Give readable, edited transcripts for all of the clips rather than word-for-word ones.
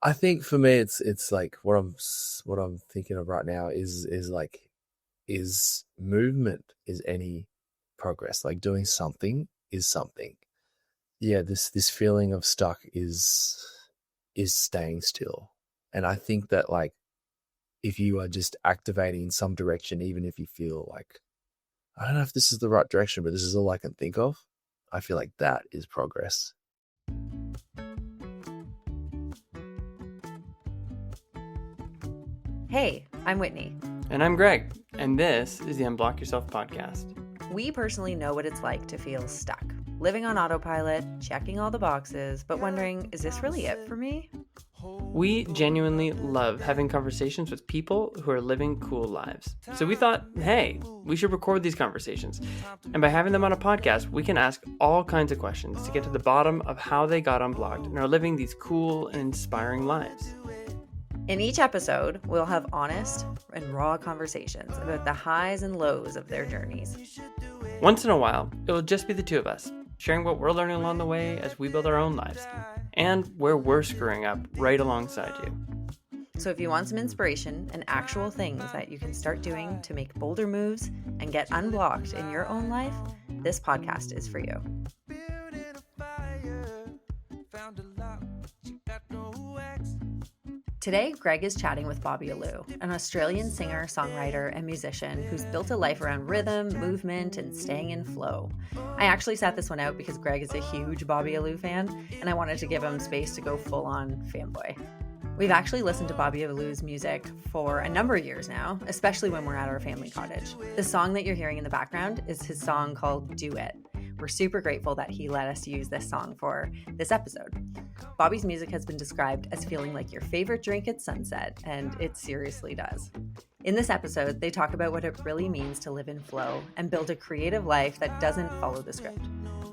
I think for me, it's like what I'm thinking of right now is movement is any progress. Like doing something is something. Yeah, this feeling of stuck is staying still, and I think that like if you are just activating in some direction, even if you feel like I don't know if this is the right direction, but this is all I can think of. I feel like that is progress. Hey, I'm Whitney. And I'm Greg, and this is the Unblock Yourself podcast. We personally know what it's like to feel stuck, living on autopilot, checking all the boxes, but wondering, is this really it for me? We genuinely love having conversations with people who are living cool lives. So we thought, hey, we should record these conversations. And by having them on a podcast, we can ask all kinds of questions to get to the bottom of how they got unblocked and are living these cool and inspiring lives. In each episode, we'll have honest and raw conversations about the highs and lows of their journeys. Once in a while, it will just be the two of us, sharing what we're learning along the way as we build our own lives, and where we're screwing up right alongside you. So if you want some inspiration and actual things that you can start doing to make bolder moves and get unblocked in your own life, this podcast is for you. Today, Greg is chatting with Bobby Alu, an Australian singer, songwriter, and musician who's built a life around rhythm, movement, and staying in flow. I actually sat this one out because Greg is a huge Bobby Alu fan, and I wanted to give him space to go full-on fanboy. We've actually listened to Bobby Alu's music for a number of years now, especially when we're at our family cottage. The song that you're hearing in the background is his song called Do It. We're super grateful that he let us use this song for this episode. Bobby's music has been described as feeling like your favorite drink at sunset, and it seriously does. In this episode, they talk about what it really means to live in flow and build a creative life that doesn't follow the script.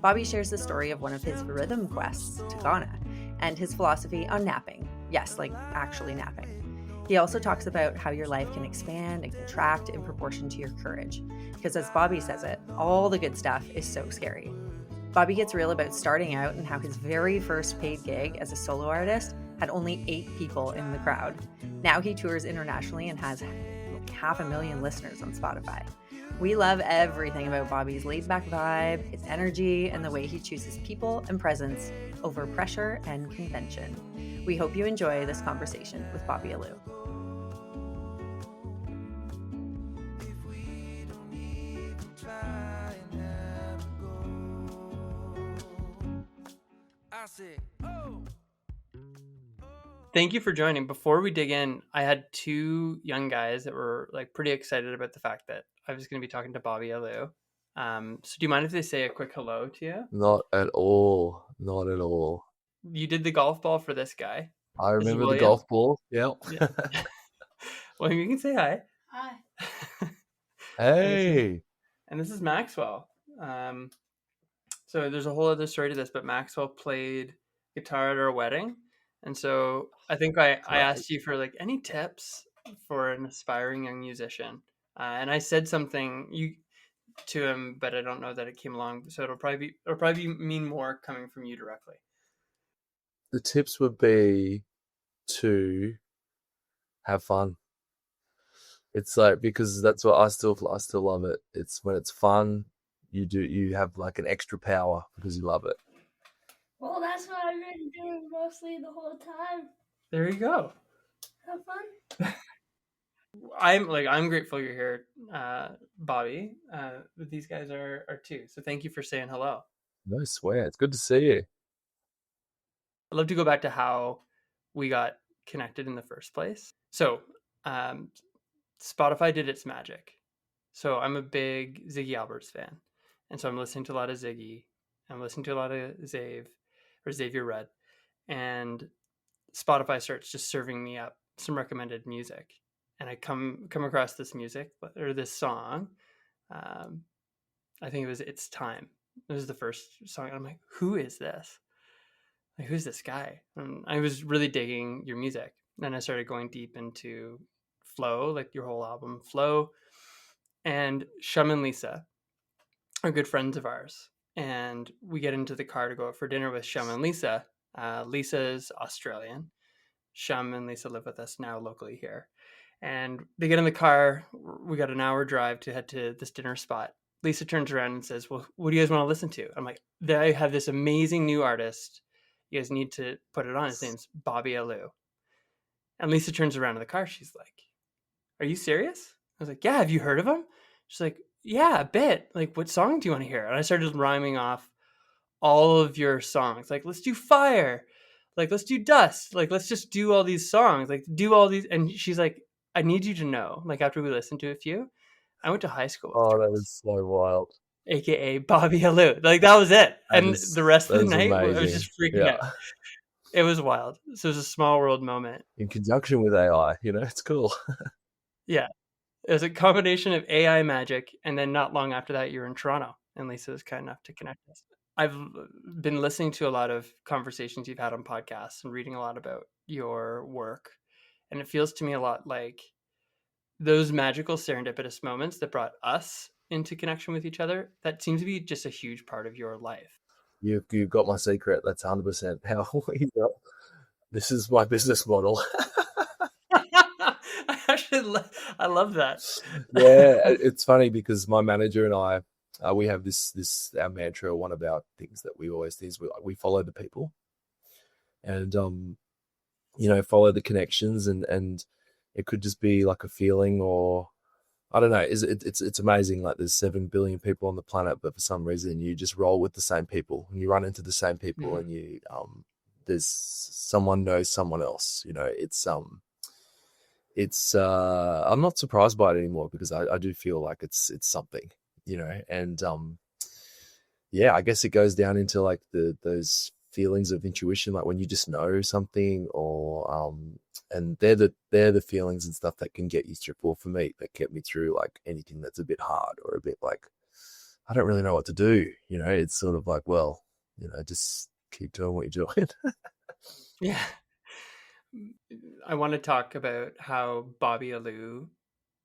Bobby shares the story of one of his rhythm quests to Ghana and his philosophy on napping. Yes, like actually napping. He also talks about how your life can expand and contract in proportion to your courage. Because as Bobby says it, all the good stuff is so scary. Bobby gets real about starting out and how his very first paid gig as a solo artist had only 8 people in the crowd. Now he tours internationally and has 500,000 listeners on Spotify. We love everything about Bobby's laid-back vibe, his energy, and the way he chooses people and presence over pressure and convention. We hope you enjoy this conversation with Bobby Alu. Thank you for joining. Before we dig in, I had 2 young guys that were like pretty excited about the fact that I was going to be talking to Bobby Alu. So do you mind if they say a quick hello to you? Not at all. Not at all. You did the golf ball for this guy. I remember the golf ball. Yep. Yeah. Well, you can say hi. Hi. Hey. And this is Maxwell. So there's a whole other story to this, but Maxwell played guitar at our wedding. And so I think I asked you for like any tips for an aspiring young musician. And I said something to him, but I don't know that it came along. So it'll probably mean more coming from you directly. The tips would be to have fun. It's like, because that's what I still love it. It's when it's fun, you have like an extra power because you love it. Well, that's what I've been doing mostly the whole time. There you go. Have fun. I'm grateful you're here, Bobby. These guys are too. So thank you for saying hello. No swear. It's good to see you. I'd love to go back to how we got connected in the first place. So Spotify did its magic. So I'm a big Ziggy Alberts fan. And so I'm listening to a lot of Ziggy. I'm listening to a lot of Xavier Rudd. And Spotify starts just serving me up some recommended music. And I come across this music, or this song. I think it was It's Time. It was the first song. And I'm like, who is this? Like, who's this guy? And I was really digging your music. Then I started going deep into Flow, like your whole album, Flow. And Shum and Lisa are good friends of ours. And we get into the car to go out for dinner with Shum and Lisa. Lisa's Australian. Shum and Lisa live with us now locally here. And they get in the car. We got an hour drive to head to this dinner spot. Lisa turns around and says, "Well, what do you guys want to listen to?" I'm like, "They have this amazing new artist. You guys need to put it on. His name's Bobby Alu." And Lisa turns around in the car. She's like, "Are you serious?" I was like, "Yeah, have you heard of him?" She's like, "Yeah, a bit. Like, what song do you want to hear?" And I started rhyming off all of your songs. Like, let's do Fire. Like, let's do Dust. Like, let's just do all these songs. Like, do all these. And she's like, "I need you to know, like, after we listened to a few, I went to high school with Oh, that Charles, is so wild. aka Bobby Alu." Like, that was it. And the rest That of the is night, I was amazing. just freaking Yeah. out. It was wild. So it was a small world moment. In conjunction with AI, it's cool. Yeah. It was a combination of AI magic, and then not long after that, you're in Toronto, and Lisa was kind enough to connect us. I've been listening to a lot of conversations you've had on podcasts and reading a lot about your work, and it feels to me a lot like those magical serendipitous moments that brought us into connection with each other. That seems to be just a huge part of your life. You got my secret. That's 100% how this is my business model. I love that. Yeah, it's funny because my manager and I, we have this our mantra. One of our things that we always do is we follow the people, and follow the connections, and it could just be like a feeling, or I don't know. It's amazing. Like there's 7 billion people on the planet, but for some reason you just roll with the same people, and you run into the same people, Mhm. and there's someone knows someone else. It's I'm not surprised by it anymore because I do feel like it's something, and yeah, I guess it goes down into like those feelings of intuition, like when you just know something, or and they're the feelings and stuff that can get you through. Well, for me, that get me through like anything that's a bit hard or a bit like I don't really know what to do. It's sort of like, well, just keep doing what you're doing. Yeah. I want to talk about how Bobby Alu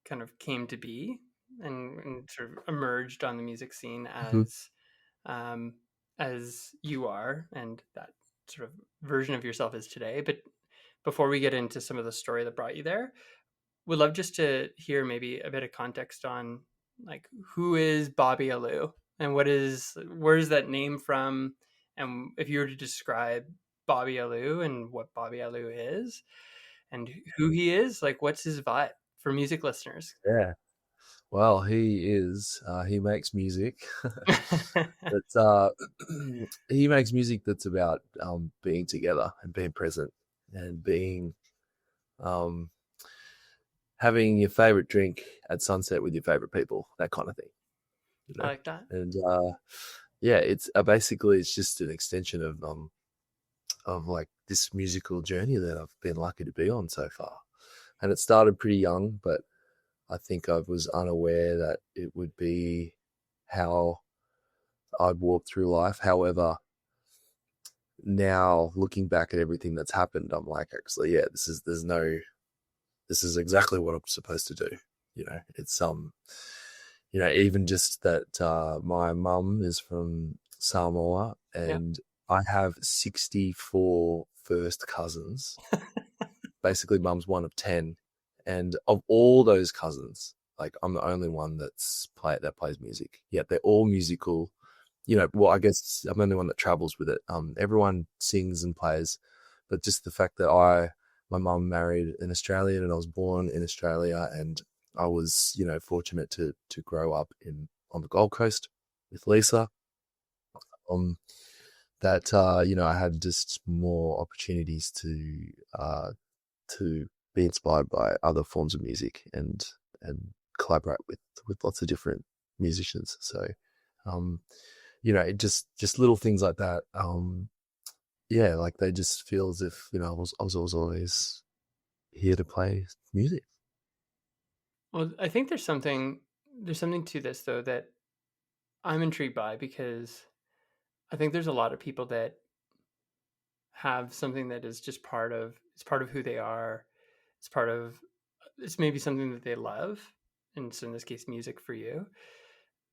kind of came to be and sort of emerged on the music scene Mhm. um, as you are, and that sort of version of yourself is today. But before we get into some of the story that brought you there, would love just to hear maybe a bit of context on like who is Bobby Alu and where's that name from, and if you were to describe Bobby Alu and what Bobby Alu is and who he is, like what's his vibe for music listeners? Yeah. Well, he makes music. That's he makes music that's about being together and being present and being um having your favorite drink at sunset with your favorite people, that kind of thing, you I know. like that. And yeah, it's basically it's just an extension of like this musical journey that I've been lucky to be on so far. And it started pretty young, but I think I was unaware that it would be how I'd walk through life. However, now looking back at everything that's happened, I'm like, actually, yeah, this is exactly what I'm supposed to do. It's even just that my mum is from Samoa, Yeah. and I have 64 first cousins. Basically, mum's one of 10, and of all those cousins, like I'm the only one that plays music. Yet they're all musical. Well, I guess I'm the only one that travels with it. Everyone sings and plays, but just the fact that my mum married an Australian and I was born in Australia, and I was, fortunate to grow up on the Gold Coast with Lisa. Um, that I had just more opportunities to be inspired by other forms of music and collaborate with lots of different musicians. So, um, just little things like that. Yeah, like they just feel as if I was always here to play music. Well, I think there's something to this though that I'm intrigued by, because I think there's a lot of people that have something that is just part of who they are. It's maybe something that they love, and so in this case music for you,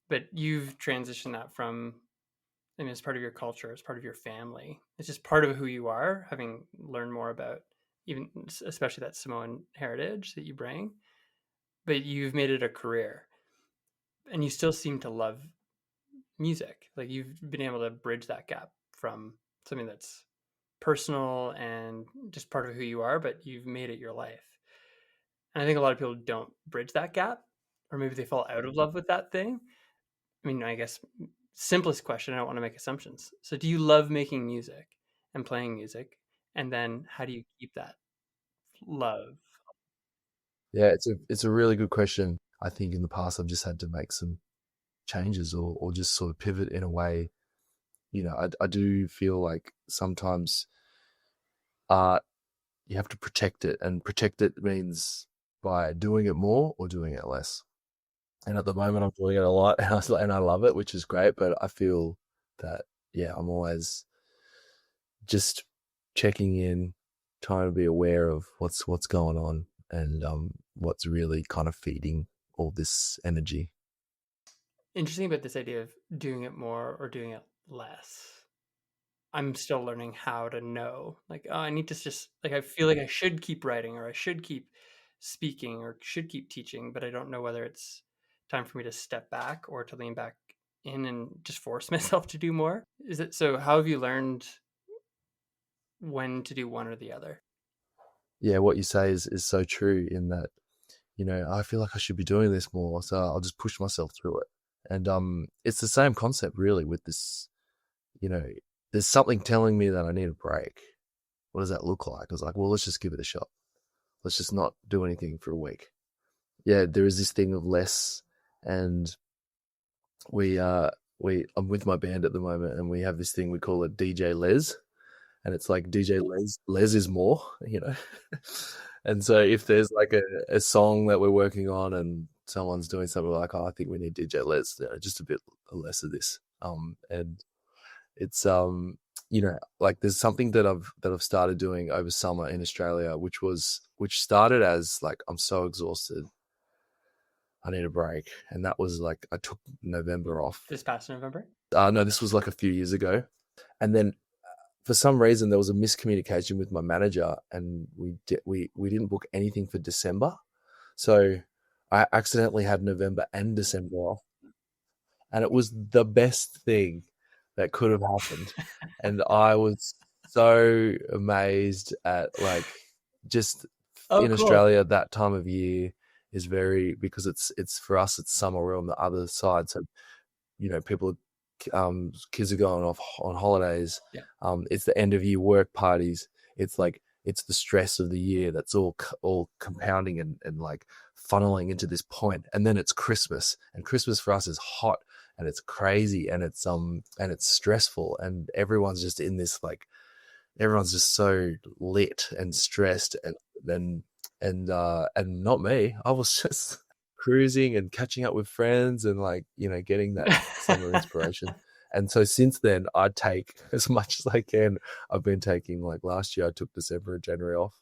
but you've transitioned that from, I mean, it's part of your culture, it's part of your family, it's just part of who you are, having learned more about even especially that Samoan heritage that you bring, but you've made it a career, and you still seem to love music. Like you've been able to bridge that gap from something that's personal and just part of who you are, but you've made it your life. And I think a lot of people don't bridge that gap, or maybe they fall out of love with that thing. I mean, I guess simplest question, I don't want to make assumptions. So do you love making music and playing music? And then how do you keep that love? Yeah, it's a really good question. I think in the past I've just had to make some changes or just sort of pivot in a way. You know, I do feel like sometimes art, you have to protect it, and protect it means by doing it more or doing it less. And at the moment I'm doing it a lot, and I love it, which is great, but I feel that, yeah, I'm always just checking in, trying to be aware of what's going on, and what's really kind of feeding all this energy. Interesting about this idea of doing it more or doing it less. I'm still learning how to know. Like, oh, I need to just like I feel like I should keep writing or I should keep speaking or should keep teaching, but I don't know whether it's time for me to step back or to lean back in and just force myself to do more. Is it so? How have you learned when to do one or the other? Yeah, what you say is so true, in that, you know, I feel like I should be doing this more, so I'll just push myself through it. And it's the same concept really with this, you know, there's something telling me that I need a break. What does that look like? I was like, well, let's just give it a shot. Let's just not do anything for a week. Yeah, there is this thing of less, and I'm with my band at the moment, and we have this thing, we call it DJ Les, and it's like DJ Les is more, you know. And so if there's like a song that we're working on and someone's doing something, like, oh, I think we need DJ Les, you know, just a bit less of this. And it's you know, like there's something that I've started doing over summer in Australia, which started as like, I'm so exhausted, I need a break. And that was like, I took November off. This past November? No, this was like a few years ago. And then for some reason there was a miscommunication with my manager, and we didn't book anything for December. So I accidentally had November and December off. And it was the best thing that could have happened. And I was so amazed at, like, just in cool. Australia, that time of year is very, because it's for us, it's summer. We're on the other side. So, you know, people, kids are going off on holidays. Yeah. It's the end of year work parties. It's like, it's the stress of the year that's all compounding and like funneling into this point. And then it's Christmas, and Christmas for us is hot, and it's crazy, and it's stressful, and everyone's just in this, like, everyone's just so lit and stressed, and not me. I was just cruising and catching up with friends and, like, you know, getting that summer inspiration. And so since then, I take as much as I can. I've been taking, like, last year I took December and January off,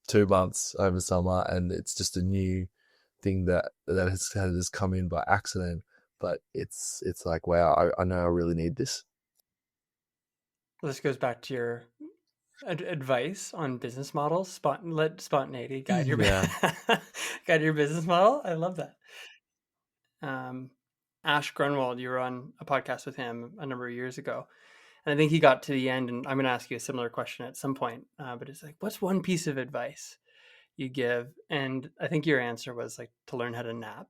2 months over summer, and it's just a new thing that has come in by accident. But it's like, wow, I know I really need this. This goes back to your advice on business models. Let spontaneity guide your guide your business model. I love that. Ash Grunwald, you were on a podcast with him a number of years ago, and I think he got to the end, and I'm going to ask you a similar question at some point. But it's like, what's one piece of advice you give? And I think your answer was like to learn how to nap.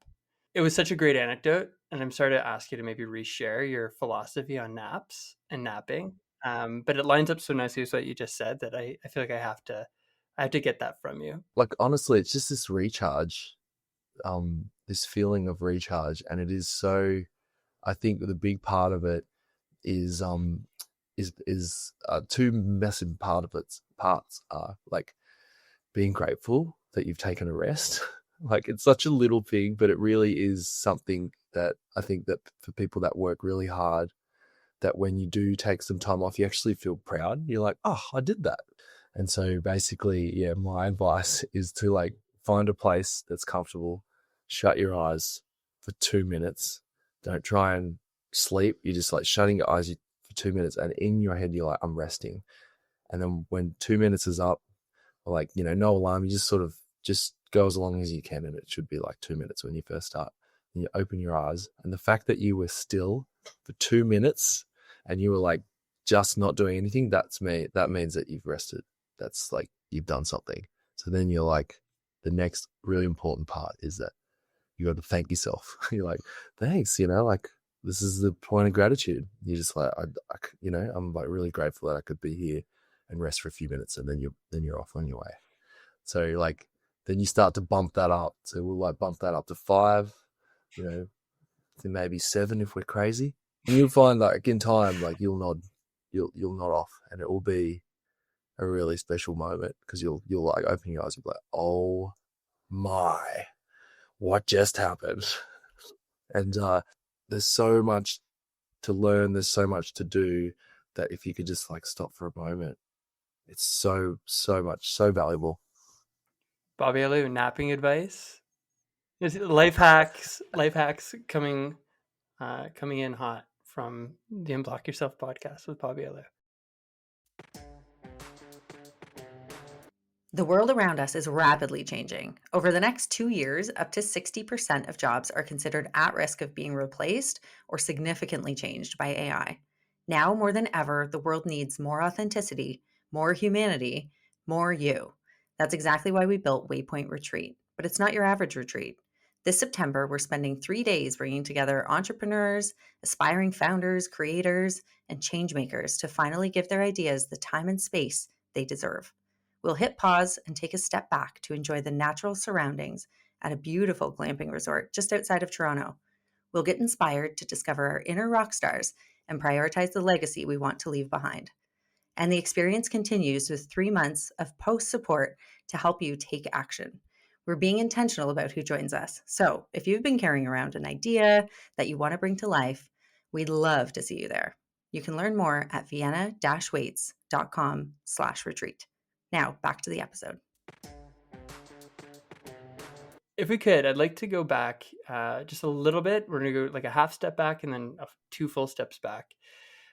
It was such a great anecdote, and I'm sorry to ask you to maybe reshare your philosophy on naps and napping. But it lines up so nicely with what you just said that I feel like I have to get that from you. Like, honestly, it's just this recharge, this feeling of recharge, and it is so. I think the big part of it is two massive parts are, like, being grateful that you've taken a rest. Like, it's such a little thing, but it really is something that I think that for people that work really hard, that when you do take some time off, you actually feel proud. You're like, oh, I did that. And so basically, yeah, my advice is to, like, find a place that's comfortable, shut your eyes for 2 minutes. Don't try and sleep. You're just like shutting your eyes for 2 minutes, and in your head, you're like, I'm resting. And then when 2 minutes is up, like, no alarm. You just sort of just go as long as you can, and it should be like 2 minutes when you first start. And you open your eyes, and the fact that you were still for 2 minutes and you were like just not doing anything, that means that you've rested. That's like you've done something. So then you're like, the next really important part is that you got to thank yourself. You're like, thanks, like this is the point of gratitude. You're just like, I'm like really grateful that I could be here and rest for a few minutes, and then you're off on your way. So like, then you start to bump that up. So we'll like bump that up to 5, to maybe 7 if we're crazy. And you'll find like in time, like you'll nod off, and it will be a really special moment because you'll like open your eyes and be like, oh my, what just happened? And there's so much to learn, there's so much to do, that if you could just like stop for a moment, it's so much, so valuable. Bobby Alu, napping advice? Life hacks coming in hot from the Unblock Yourself podcast with Bobby Alu. The world around us is rapidly changing. Over the next 2 years, up to 60% of jobs are considered at risk of being replaced or significantly changed by AI. Now more than ever, the world needs more authenticity, more humanity, more you. That's exactly why we built Waypoint Retreat, but it's not your average retreat. This September, we're spending 3 days bringing together entrepreneurs, aspiring founders, creators, and changemakers to finally give their ideas the time and space they deserve. We'll hit pause and take a step back to enjoy the natural surroundings at a beautiful glamping resort just outside of Toronto. We'll get inspired to discover our inner rock stars and prioritize the legacy we want to leave behind. And the experience continues with 3 months of post support to help you take action. We're being intentional about who joins us. So if you've been carrying around an idea that you want to bring to life, we'd love to see you there. You can learn more at vienna-waits.com/retreat. Now, back to the episode. If we could, I'd like to go back just a little bit. We're going to go like a half step back and then 2 full steps back.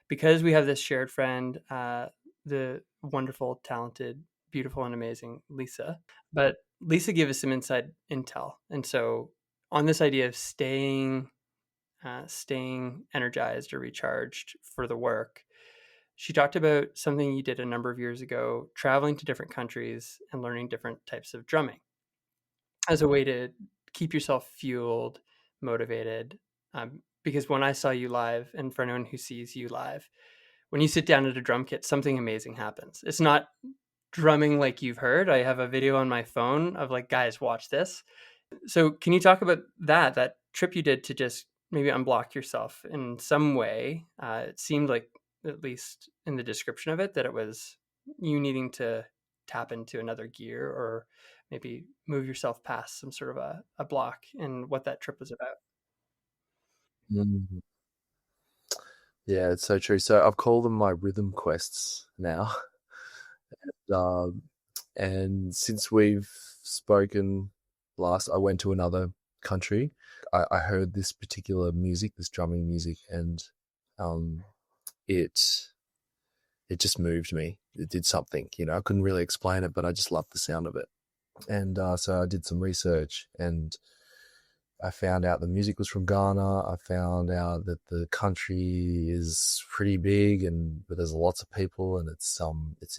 Because we have this shared friend, the wonderful, talented, beautiful, and amazing Lisa. But Lisa gave us some inside intel. And so on this idea of staying energized or recharged for the work, she talked about something you did a number of years ago, traveling to different countries and learning different types of drumming as a way to keep yourself fueled, motivated. Because when I saw you live, and for anyone who sees you live, when you sit down at a drum kit, something amazing happens. It's not drumming like you've heard. I have a video on my phone of like, guys, watch this. So can you talk about that trip you did to just maybe unblock yourself in some way? It seemed like, at least in the description of it, that it was you needing to tap into another gear or maybe move yourself past some sort of a block, and what that trip was about. Mm. Yeah, it's so true. So I've called them my rhythm quests now. And since we've spoken last, I went to another country. I heard this particular music, this drumming music, and it just moved me. It did something, I couldn't really explain it, but I just loved the sound of it. And so I did some research, and I found out the music was from Ghana. I found out that the country is pretty big, but there's lots of people, and it's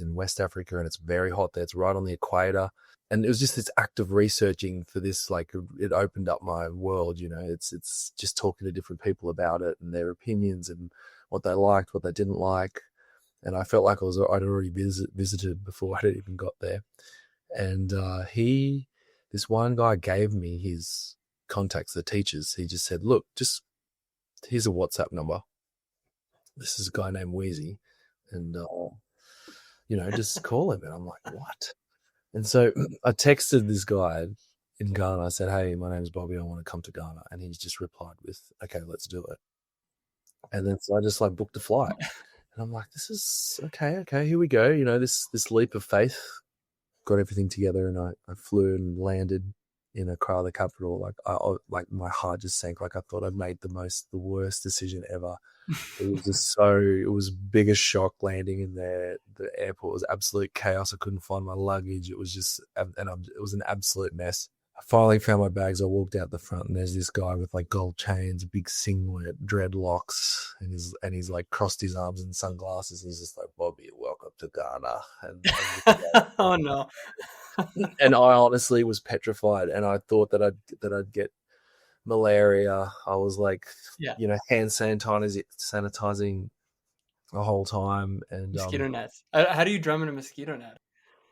in West Africa, and it's very hot there. It's right on the equator. And it was just this act of researching for this, like, it opened up my world, it's just talking to different people about it and their opinions and what they liked, what they didn't like. And I felt like I'd already visited before I even got there. And this one guy gave me his contacts, the teachers. He just said, look, here's a WhatsApp number. This is a guy named Wheezy, and just call him. And I'm like, what? And so I texted this guy in Ghana. I said, hey, my name is Bobby, I want to come to Ghana. And he just replied with, okay, let's do it. And then so I just like booked a flight. And I'm like, this is okay, here we go. This leap of faith. Got everything together, and I flew and landed in Accra, the capital, like my heart just sank. Like I thought I'd made the worst decision ever. It was just it was biggest shock landing in there. The airport was absolute chaos. I couldn't find my luggage. It was just, it was an absolute mess. I finally found my bags. I walked out the front, and there's this guy with like gold chains, big singlet, dreadlocks, and he's like crossed his arms and sunglasses. And he's just like, "Bobby, welcome to Ghana." Oh no. And I honestly was petrified, and I thought that I'd get malaria. I was like, hand sanitizing the whole time, and Mosquito nets. How do you drum in a mosquito net?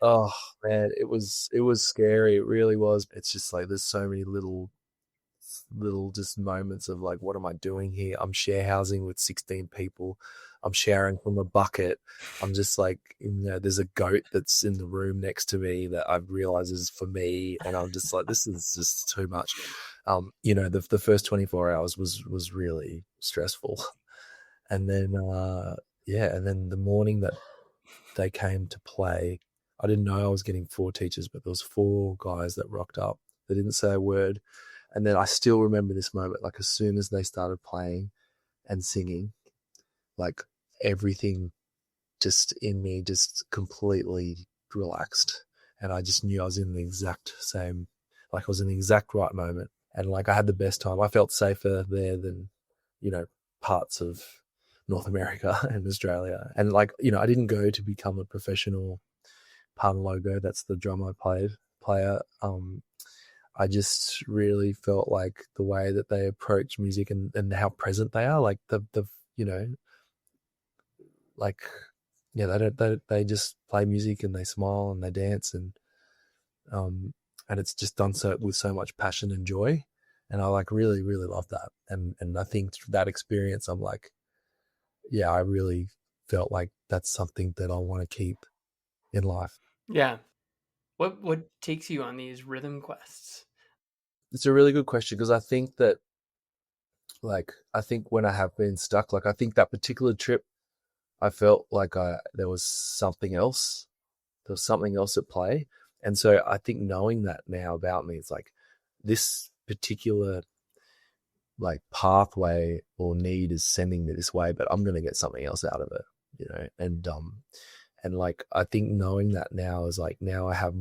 oh man, it was scary. It really was. It's just like there's so many little just moments of like, what am I doing here? I'm share housing with 16 people. I'm showering from a bucket. I'm just like, there's a goat that's in the room next to me that I've realized is for me, and I'm just like, this is just too much. The first 24 hours was really stressful, and then and then the morning that they came to play, I didn't know I was getting 4 teachers, but there was 4 guys that rocked up. They didn't say a word. And then I still remember this moment, like as soon as they started playing and singing, like everything just in me just completely relaxed. And I just knew I was in the exact same, like I was in the exact right moment. And like I had the best time. I felt safer there than, parts of North America and Australia. And like, I didn't go to become a professional Pan Logo. That's the drum I player. I just really felt like the way that they approach music and how present they are, like they just play music and they smile and they dance and it's just done so with so much passion and joy, and I like really, really love that. And I think through that experience, I'm like, yeah, I really felt like that's something that I want to keep in life. Yeah. What takes you on these rhythm quests? It's a really good question, because I think that, like, I think when I have been stuck, like I think that particular trip, I felt like there was something else. There was something else at play. And so I think knowing that now about me, it's like this particular like pathway or need is sending me this way, but I'm going to get something else out of it, and like, I think knowing that now is like, now I have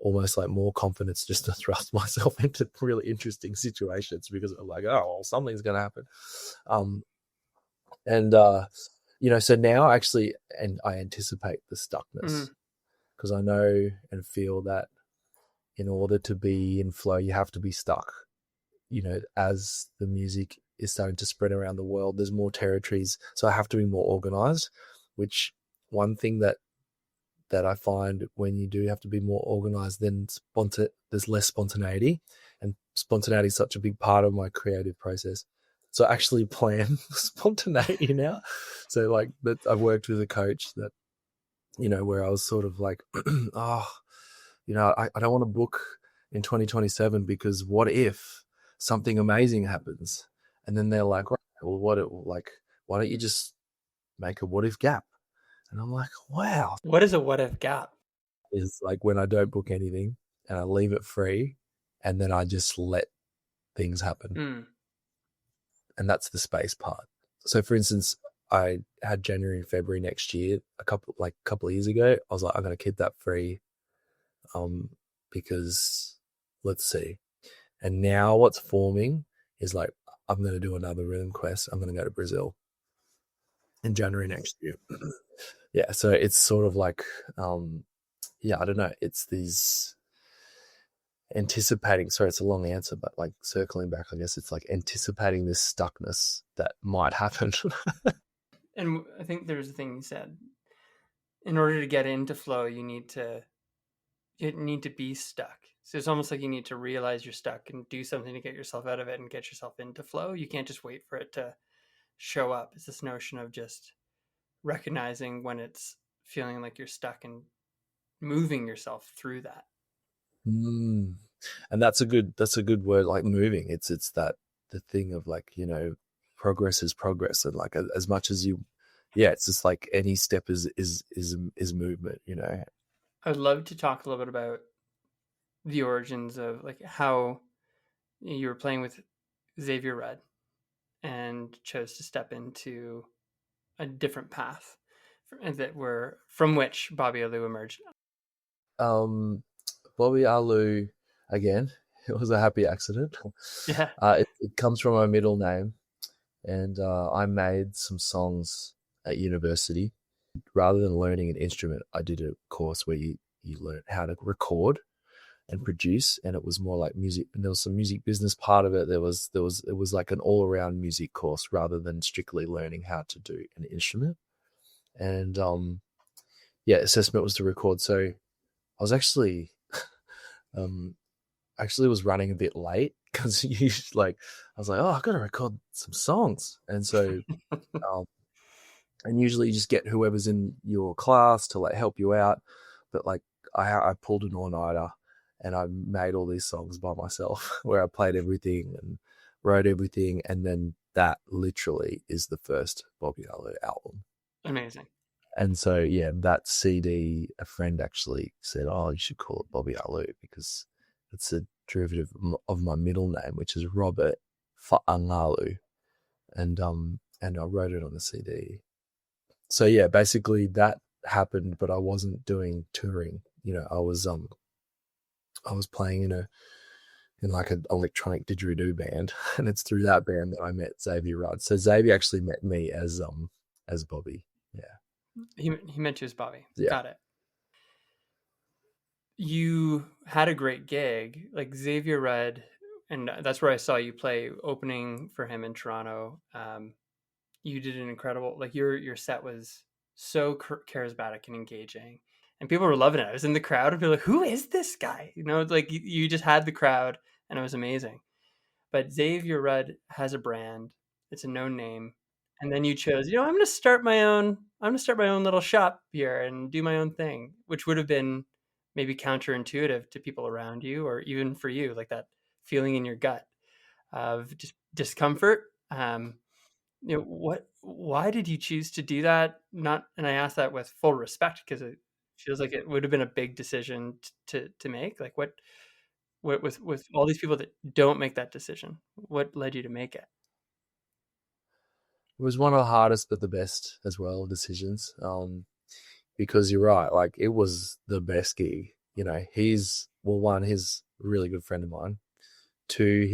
almost like more confidence just to thrust myself into really interesting situations, because I'm like, oh, well, something's going to happen. So now actually, and I anticipate the stuckness, because I know and feel that in order to be in flow, you have to be stuck. As the music is starting to spread around the world, there's more territories. So I have to be more organized, which one thing that I find, when you do have to be more organized, then there's less spontaneity, and spontaneity is such a big part of my creative process. So I actually plan spontaneity now. So like that, I've worked with a coach that, where I was sort of like, I don't want to book in 2027 because what if something amazing happens? And then they're like, right, well, why don't you just make a what if gap? And I'm like, wow. What is a what if gap? Is like when I don't book anything and I leave it free, and then I just let things happen. And that's the space part. So for instance, I had January and February next year, a couple of years ago. I was like, I'm going to keep that free, because let's see. And now what's forming is like, I'm going to do another rhythm quest. I'm going to go to Brazil in January next year. Yeah. So it's sort of like, I don't know. It's these anticipating, sorry, it's a long answer, but like circling back, I guess it's like anticipating this stuckness that might happen. And I think there's a thing you said, in order to get into flow, you need to be stuck. So it's almost like you need to realize you're stuck and do something to get yourself out of it and get yourself into flow. You can't just wait for it to show up. It's this notion of just recognizing when it's feeling like you're stuck and moving yourself through that. And that's a good word, like moving. It's that the thing of like, progress is progress, and like as much as it's just like any step is movement. I'd love to talk a little bit about the origins of like how you were playing with Xavier Red and chose to step into a different path that were from which Bobby Alu emerged. Bobby Alu, again, it was a happy accident. Yeah. It comes from my middle name, and I made some songs at university. Rather than learning an instrument, I did a course where you learn how to record and produce, and it was more like music, and there was some music business part of it. It was like an all around music course rather than strictly learning how to do an instrument. And yeah, assessment was to record. So I was actually was running a bit late because you like I was like, oh, I got to record some songs, and so um, and usually you just get whoever's in your class to like help you out, but like I pulled an all-nighter and I made all these songs by myself where I played everything and wrote everything, and then that literally is the first Bobby Alu album. Amazing. And so yeah, that CD, a friend actually said, oh, you should call it Bobby Alu because it's a derivative of my middle name, which is Robert Fa'angalu, and I wrote it on the CD. So yeah, basically that happened, but I wasn't doing touring. You know, I was playing in like an electronic didgeridoo band, and it's through that band that I met Xavier Rudd. So Xavier actually met me as Bobby. Yeah. He met you as Bobby. Yeah. Got it. You had a great gig, like Xavier Rudd, and that's where I saw you play opening for him in Toronto. You did an incredible, like your set was so charismatic and engaging, and people were loving it. I was in the crowd and be like, "Who is this guy?" You know, it's like you just had the crowd, and it was amazing. But Xavier Rudd has a brand; it's a known name, and then you chose, I'm going to start my own. I'm going to start my own little shop here and do my own thing, which would have been maybe counterintuitive to people around you, or even for you, like that feeling in your gut of just discomfort. Why did you choose to do that? And I ask that with full respect because it feels like it would have been a big decision to make. Like what with all these people that don't make that decision, what led you to make it? It was one of the hardest but the best as well decisions. Because you're right, like it was the best gig. You know, he's a really good friend of mine. Two,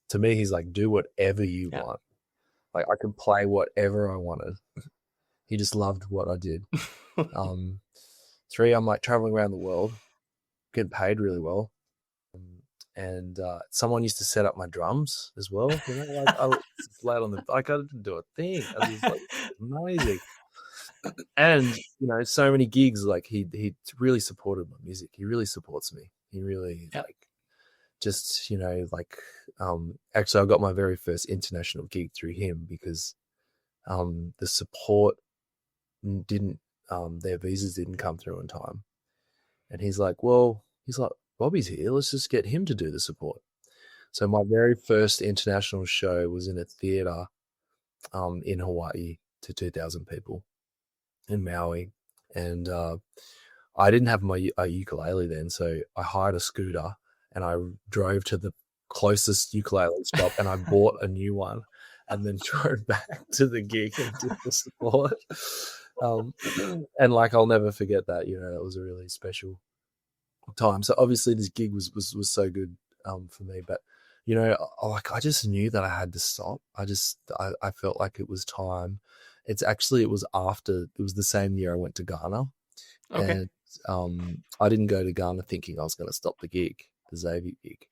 to me, he's like, do whatever you want. Like I could play whatever I wanted. He just loved what I did. Three, I'm like traveling around the world, getting paid really well. And someone used to set up my drums as well. You know, like I was flat on I didn't do a thing. I was like, amazing. And so many gigs. Like he really supported my music. He really supports me. He really actually I got my very first international gig through him because the support didn't their visas didn't come through in time, and he's like Bobby's here, let's just get him to do the support. So my very first international show was in a theater in Hawaii to 2,000 people in Maui, and I didn't have my ukulele then, so I hired a scooter and I drove to the closest ukulele shop and I bought a new one and then drove back to the gig and did the support. And like I'll never forget that. That was a really special time. So obviously this gig was so good for me, but I just knew that I had to stop. I felt like it was time. It was the same year I went to Ghana. Okay. And I didn't go to Ghana thinking I was going to stop the gig, the Xavier gig.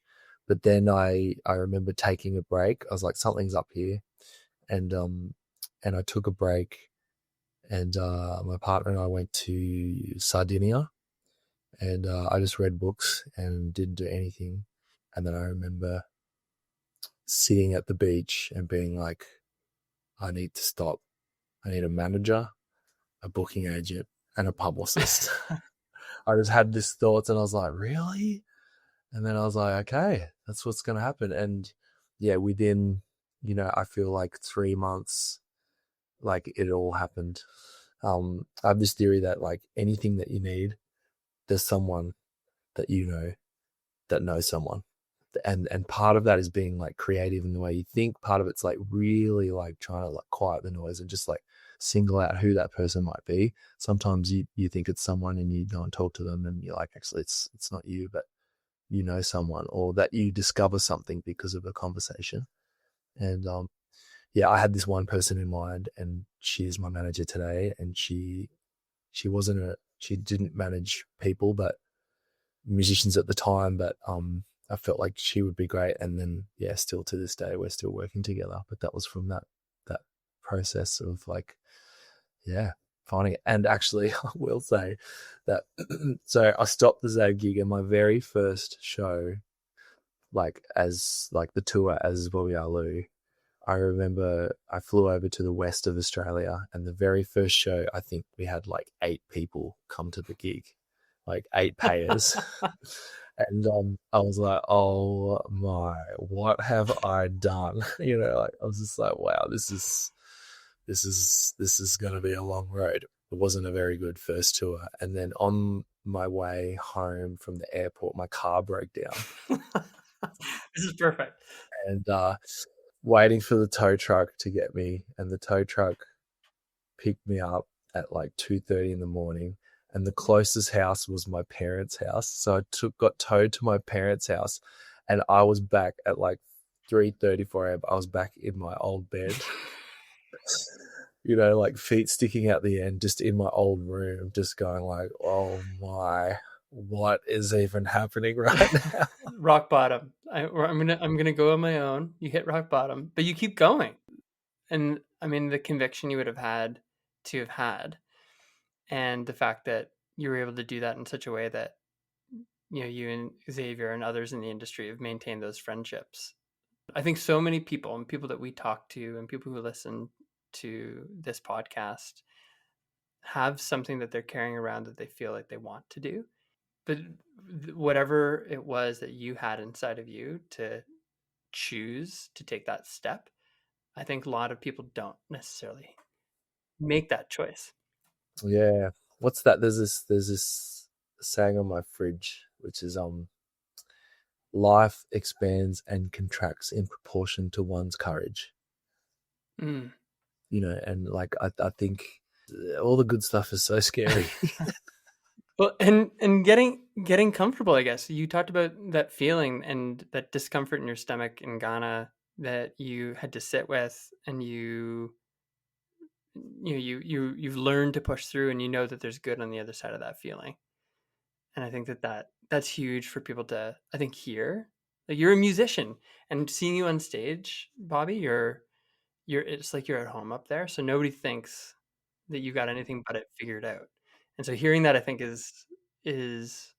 But then I remember taking a break. I was like, something's up here. And I took a break, and my partner and I went to Sardinia, and I just read books and didn't do anything. And then I remember sitting at the beach and being like, I need to stop. I need a manager, a booking agent, and a publicist. I just had these thoughts and I was like, really? And then I was like, okay, that's what's going to happen. And yeah, within, I feel like 3 months, like it all happened. I have this theory that like anything that you need, there's someone that that know someone. And part of that is being like creative in the way you think. Part of it's like really like trying to like quiet the noise and just like single out who that person might be. Sometimes you think it's someone and you go and talk to them and you're like, actually it's not you, but you know someone, or that you discover something because of a conversation. And yeah, I had this one person in mind, and she's my manager today, and she didn't manage people but musicians at the time, but I felt like she would be great. And then yeah, still to this day we're still working together, but that was from that process of like, yeah, finding it. And actually I will say that so I stopped the Zag gig, and my very first show, like as like the tour as Bobby Alu, I remember I flew over to the west of Australia, and the very first show, I think we had like 8 people come to the gig, like 8 payers. And I was like, oh my, what have I done? Like I was just like, wow, this is going to be a long road. It wasn't a very good first tour. And then on my way home from the airport, my car broke down. This is perfect. And waiting for the tow truck to get me, and the tow truck picked me up at like 2:30 in the morning, and the closest house was my parents' house. So I got towed to my parents' house, and I was back at like 3:30, 4 a.m. I was back in my old bed, like feet sticking out the end, just in my old room, just going like, oh my, what is even happening right now? Rock bottom. I'm gonna go on my own. You hit rock bottom, but you keep going. And I mean, the conviction you would have had to have had, and the fact that you were able to do that in such a way that you and Xavier and others in the industry have maintained those friendships. I think so many people, and people that we talk to and people who listen to this podcast, have something that they're carrying around that they feel like they want to do. But whatever it was that you had inside of you to choose to take that step, I think a lot of people don't necessarily make that choice. Yeah. What's that? There's this saying on my fridge, which is life expands and contracts in proportion to one's courage. Mm. And like I think all the good stuff is so scary. Well, and getting comfortable, I guess. You talked about that feeling and that discomfort in your stomach in Ghana that you had to sit with, and you've learned to push through, and you know that there's good on the other side of that feeling. And I think that's huge for people to, I think, hear. Like, you're a musician, and seeing you on stage, Bobby, it's like you're at home up there, so nobody thinks that you got anything but it figured out. And so hearing that, I think, is it's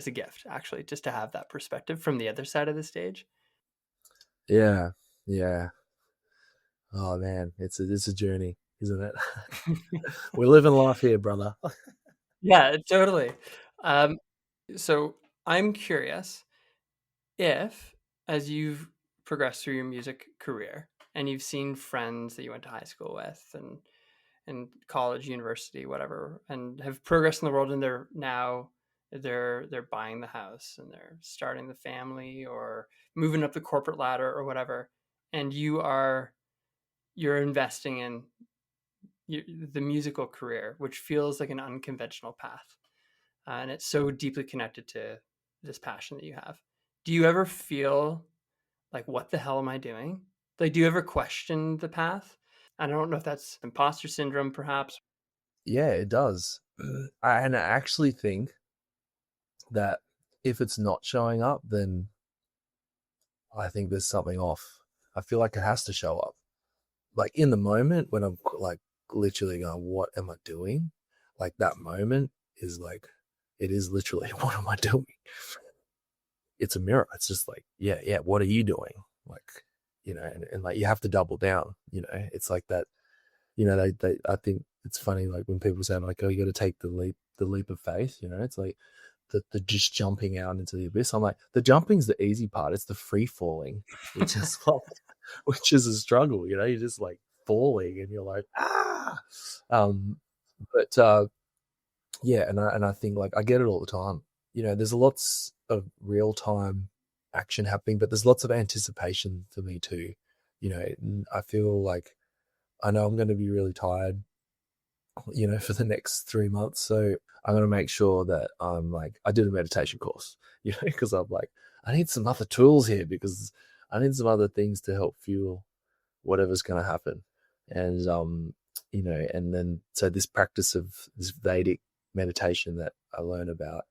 a gift, actually, just to have that perspective from the other side of the stage. Yeah. Oh man, it's a journey, isn't it? We're living life here, brother. Yeah, totally. So I'm curious if, as you've progressed through your music career and you've seen friends that you went to high school with and college, university, whatever, and have progressed in the world, and they're buying the house and they're starting the family or moving up the corporate ladder or whatever, and you're investing in the musical career, which feels like an unconventional path, and it's so deeply connected to this passion that you have. Do you ever feel like, what the hell am I doing? Like, do you ever question the path? I don't know if that's imposter syndrome, perhaps. Yeah, it does. And I actually think that if it's not showing up, then I think there's something off. I feel like it has to show up. Like in the moment when I'm like literally going, what am I doing? Like that moment is like, it is literally, what am I doing? It's a mirror. It's just like, yeah, what are you doing? Like, and like you have to double down, it's like that, I think it's funny, like when people say like, oh, you got to take the leap of faith, it's like the just jumping out into the abyss. I'm like, the jumping's the easy part. It's the free falling, which is like, which is a struggle, you're just like falling and you're like, but yeah. And I think like, I get it all the time. there's lots of real time action happening, but there's lots of anticipation for me too. I feel like I know I'm going to be really tired, for the next 3 months. So I'm going to make sure that I did a meditation course, because I'm like, I need some other tools here because I need some other things to help fuel whatever's going to happen. And, and then, so this practice of this Vedic meditation that I learn about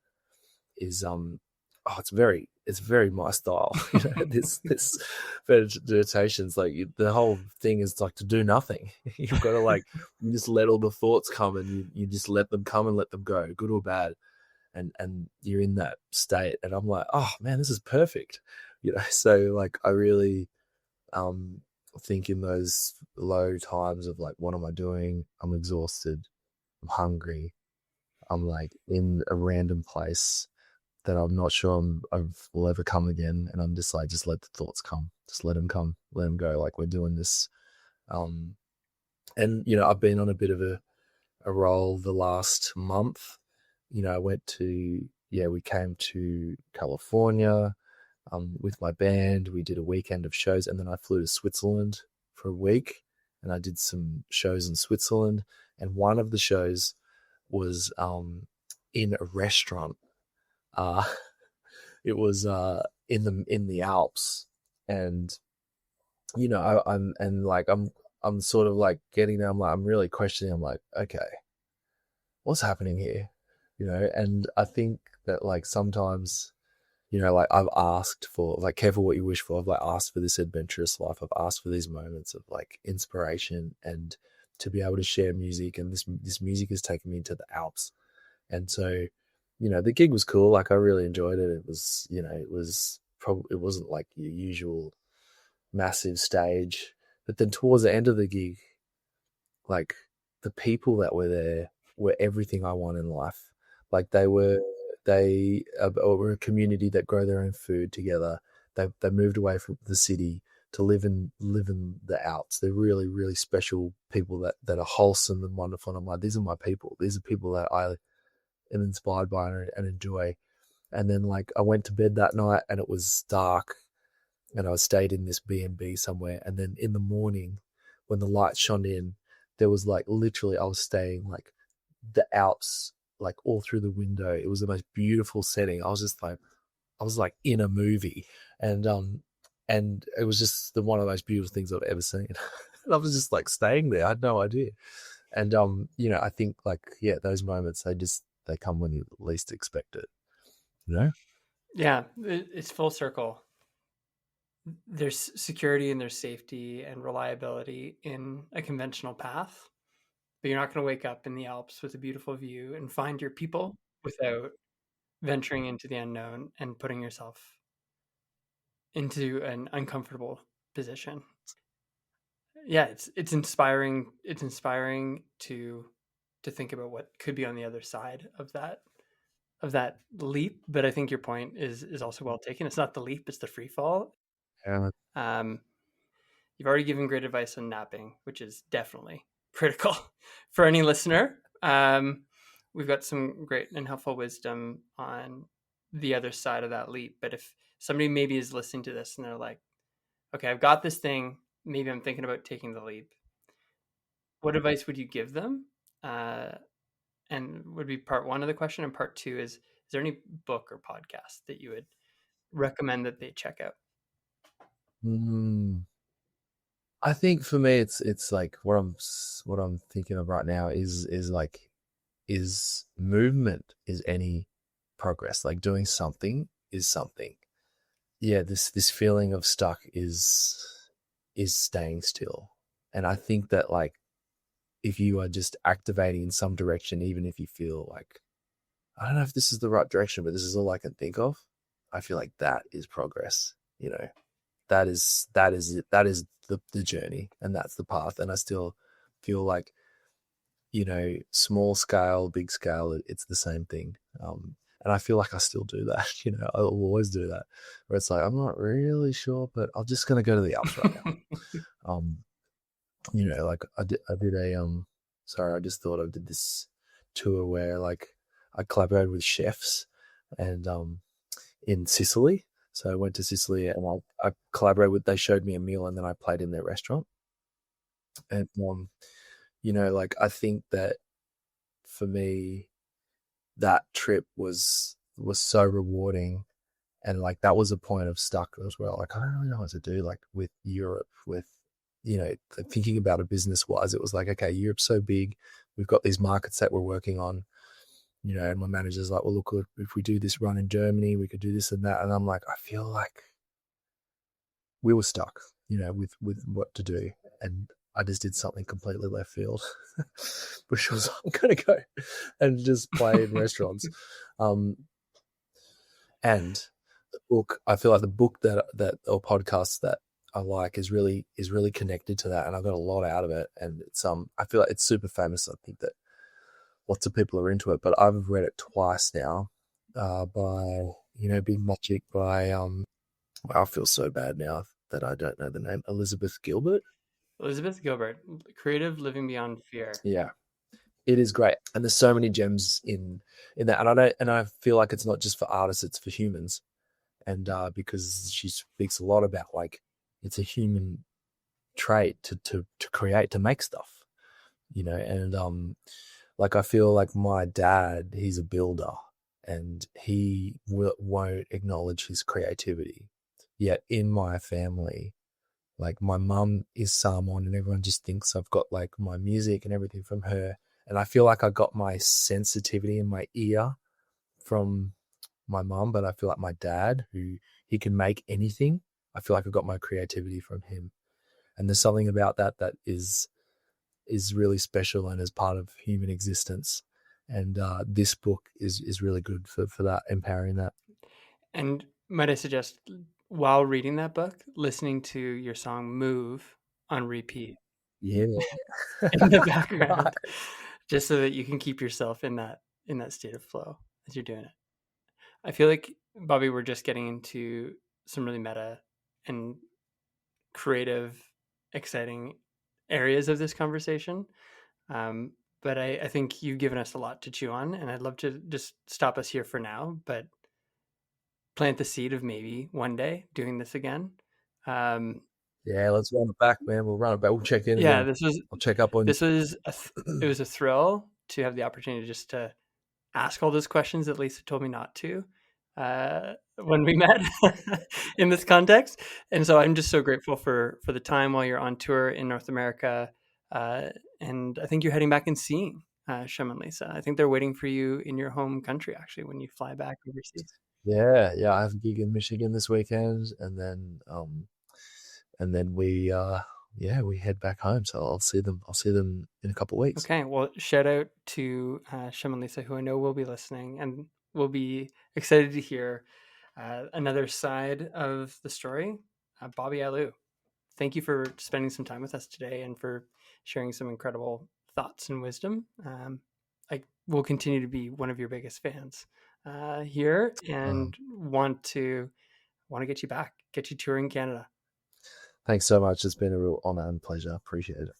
is, it's very my style. This meditation's like the whole thing is like to do nothing. You've got to you just let all the thoughts come, and you just let them come and let them go, good or bad. And you're in that state, and I'm like, oh man, this is perfect. So I really think in those low times of what am I doing? I'm exhausted, I'm hungry, I'm in a random place that I'm not sure I will ever come again, and I'm just just let the thoughts come, just let them come, let them go. We're doing this, and I've been on a bit of a roll the last month. I went to we came to California with my band. We did a weekend of shows, and then I flew to Switzerland for a week, and I did some shows in Switzerland. And one of the shows was in a restaurant. It was in the Alps, and I'm sort of getting there. I'm really questioning. I'm like, okay, what's happening here? And I think that sometimes, I've asked for careful what you wish for. I've asked for this adventurous life. I've asked for these moments of inspiration and to be able to share music. And this music has taken me to the Alps. And so, the gig was cool. I really enjoyed it. It was, it wasn't your usual massive stage. But then towards the end of the gig, the people that were there were everything I want in life. They were a community that grow their own food together. They moved away from the city to live in the Alps. They're really, really special people that are wholesome and wonderful. And I'm like, these are my people. These are people that I am inspired by and enjoy. And then I went to bed that night, and it was dark, and I stayed in this B&B somewhere. And then in the morning, when the light shone in, there was literally I was staying the Alps all through the window. It was the most beautiful setting. I was just I was in a movie, and it was just one of the most beautiful things I've ever seen. And I was just staying there. I had no idea. And I think those moments, they come when you least expect it. Yeah, it's full circle. There's security and there's safety and reliability in a conventional path, but you're not going to wake up in the Alps with a beautiful view and find your people without venturing into the unknown and putting yourself into an uncomfortable position. Yeah, it's inspiring. It's inspiring to think about what could be on the other side of that leap. But I think your point is also well taken. It's not the leap; it's the free fall. Yeah. You've already given great advice on napping, which is definitely critical for any listener. We've got some great and helpful wisdom on the other side of that leap. But if somebody maybe is listening to this and they're like, okay, I've got this thing, maybe I'm thinking about taking the leap, what advice would you give them? And would be part one of the question. And part two is there any book or podcast that you would recommend that they check out? I think for me, it's what I'm thinking of right now is movement is any progress. Doing something is something. Yeah, this feeling of stuck is staying still. And I think that if you are just activating in some direction, even if you feel I don't know if this is the right direction, but this is all I can think of, I feel that is progress. That is it. That is the journey, and that's the path. And I still feel small scale, big scale, it's the same thing. And I feel I still do that. I will always do that, where it's I'm not really sure, but I'm just gonna go to the Alps right now. I did a sorry, I just thought I did this tour where I collaborated with chefs and in Sicily. So I went to Sicily and I collaborated with. They showed me a meal, and then I played in their restaurant. And like I think that for me, that trip was so rewarding, and like that was a point of stuck as well. Like I don't really know what to do. Like with Europe, with thinking about it business wise, it was like, okay, Europe's so big, we've got these markets that we're working on, and my manager's like, well, look, if we do this run in Germany, we could do this and that, and I'm like, I feel like we were stuck, with what to do, and I just did something completely left field, which was I'm going to go and just play in restaurants. And the book, I feel like the book that or podcast that I like is really connected to that, and I got a lot out of it. And it's I feel like it's super famous. I think that lots of people are into it, but I've read it twice now, by Big Magic by I feel so bad now that I don't know the name. Elizabeth Gilbert. Elizabeth Gilbert, Creative Living Beyond Fear. Yeah, it is great, and there's so many gems in that. And I feel like it's not just for artists; it's for humans. And because she speaks a lot about like it's a human trait to create, to make stuff, and like I feel like my dad, he's a builder, and he won't acknowledge his creativity. Yet in my family, like my mum is Samoan, and everyone just thinks I've got like my music and everything from her. And I feel like I got my sensitivity in my ear from my mum, but I feel like my dad, who he can make anything, I feel like I got my creativity from him. And there's something about that is really special and is part of human existence. And this book is really good for that, empowering that. And might I suggest, while reading that book, listening to your song Move on repeat. Yeah. In the background. Right. Just so that you can keep yourself in that state of flow as you're doing it. I feel like, Bobby, we're just getting into some really meta and creative, exciting areas of this conversation. But I think you've given us a lot to chew on, and I'd love to just stop us here for now, but plant the seed of maybe one day doing this again. Yeah, let's run it back, man. We'll run it back. We'll check in. Yeah, again. I'll check up on. This was it was a thrill to have the opportunity just to ask all those questions that Lisa told me not to when we met in this context. And so I'm just so grateful for the time while you're on tour in North America. And I think you're heading back and seeing Shem and Lisa. I think they're waiting for you in your home country, actually, when you fly back overseas. Yeah. I have a gig in Michigan this weekend, and then we head back home. So I'll see them in a couple of weeks. Okay, well, shout out to Shem and Lisa, who I know will be listening and will be excited to hear another side of the story. Bobby Alu, thank you for spending some time with us today and for sharing some incredible thoughts and wisdom. I will continue to be one of your biggest fans here, and want to get you back, get you touring Canada. Thanks so much. It's been a real honor and pleasure. Appreciate it.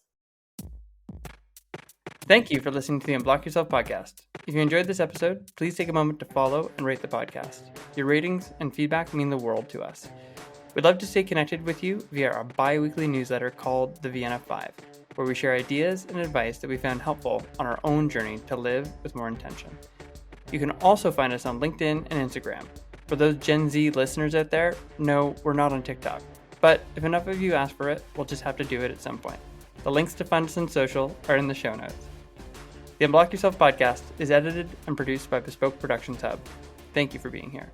Thank you for listening to the Unblock Yourself podcast. If you enjoyed this episode, please take a moment to follow and rate the podcast. Your ratings and feedback mean the world to us. We'd love to stay connected with you via our bi-weekly newsletter called the Vienna 5, where we share ideas and advice that we found helpful on our own journey to live with more intention. You can also find us on LinkedIn and Instagram. For those Gen Z listeners out there, no, we're not on TikTok. But if enough of you ask for it, we'll just have to do it at some point. The links to find us on social are in the show notes. The Unblock Yourself podcast is edited and produced by Bespoke Productions Hub. Thank you for being here.